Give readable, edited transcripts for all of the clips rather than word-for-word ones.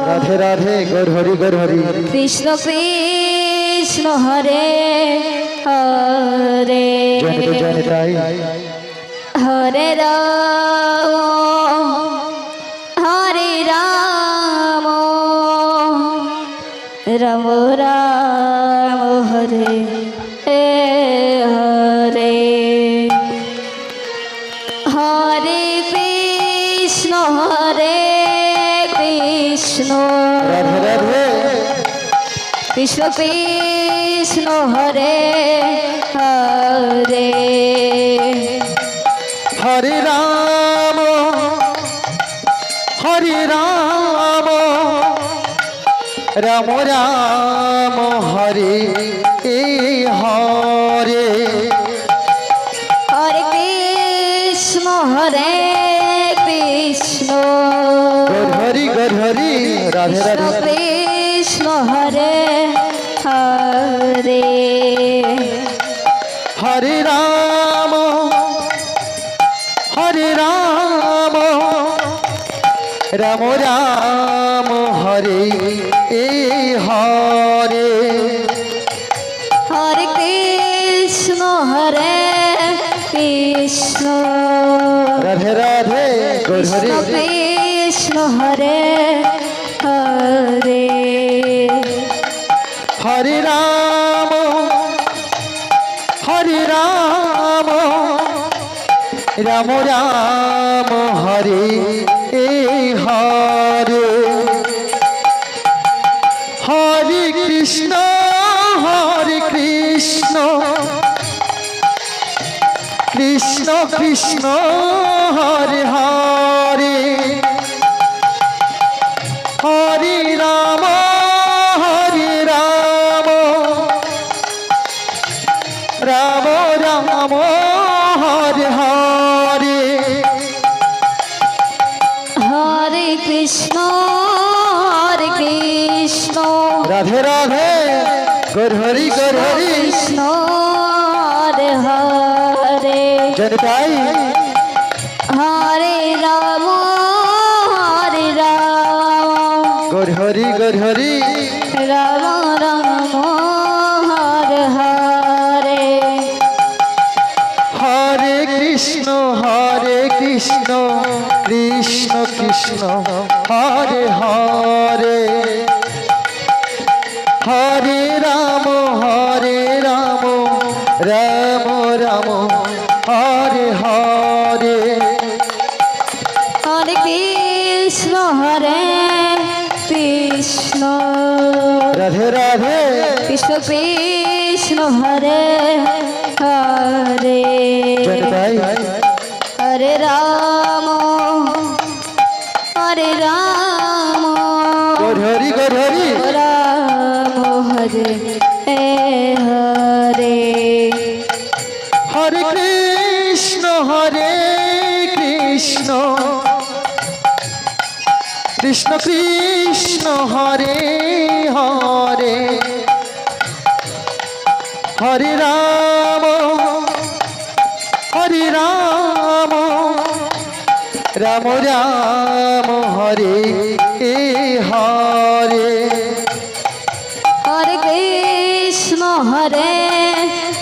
রাধে রাধে গৌর হরি গৌর হরি। কৃষ্ণ কৃষ্ণ হরে হরে জয় হরে রাম হরে রাম রাম রাম হরে হরে হরে কৃষ্ণ রাধে রাধে কৃষ্ণ কৃষ্ণ হরে হরে হরে রাম রাম রাম হরে হরে হরে কৃষ্ণ গৌর হরি রাধে রাধে কৃষ্ণ হরে হরে হরে রাম রাম রাম হরে হরে হরে কৃষ্ণ রাধে রাধে গৌর হরি কৃষ্ণ হরে হরে হরে রাম রাম রাম হরে হরে হরে কৃষ্ণ কৃষ্ণ কৃষ্ণ হরে হরে হরে রাম রাম রাম হরে হরে হরে কৃষ্ণ রাধে রাধে গৌর হরি কৃষ্ণ হরে জনতাই হরে রাম গৌর হরি রাম রাম হরে হরে হরে কৃষ্ণ কৃষ্ণ কৃষ্ণ হরে হরে হরে রাম রাম রাম হরে হরে হরে কৃষ্ণ রাধে রাধে কৃষ্ণ কৃষ্ণ হরে হরে জনতাই হরে রাম গৌর হরি রাম হরে হরে হরে কৃষ্ণ কৃষ্ণ কৃষ্ণ হরে হরে হরে রাম রাম রাম হরে হরে হরে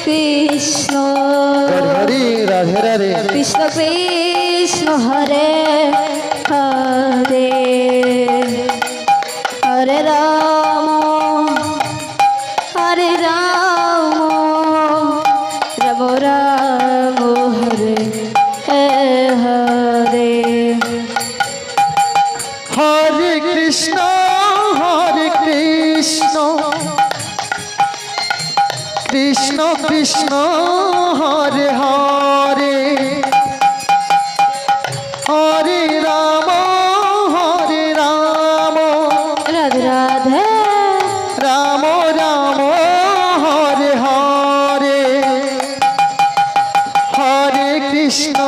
কৃষ্ণ হরি রাধে রাধে কৃষ্ণ কৃষ্ণ হরে হরে হরে রাম রাম রাম হরে হরে হরে কৃষ্ণ কৃষ্ণ কৃষ্ণ হরে হরে হরে রাম রাধে রাধে রাম রাম হরে হরে হরে কৃষ্ণ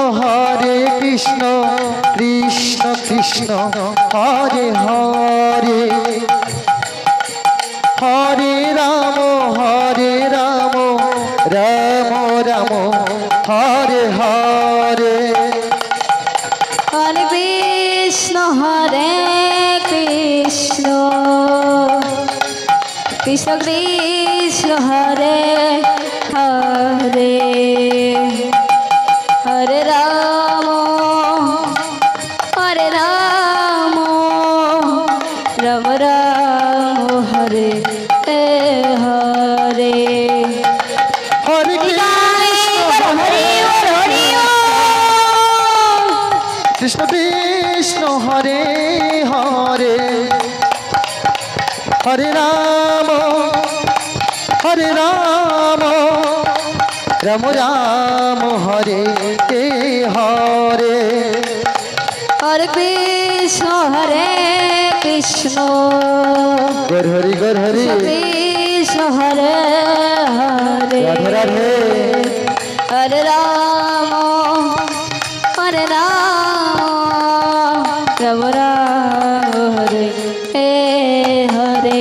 কৃষ্ণ কৃষ্ণ হরে হরে হরে রাম রাম রাম হরে হরে হরে কৃষ্ণ কৃষ্ণ কৃষ্ণ কৃষ্ণ হরে হরে হরে রাম রাম রাম হরে হরে হরে কৃষ্ণ কৃষ্ণ হরে হরে হরে রাম রাম রাম হরে হরে হরে কৃষ্ণ গর হরি কৃষ্ণ হরে হরে রাধে রাধে হরে রাম রাম রাম হরে হরে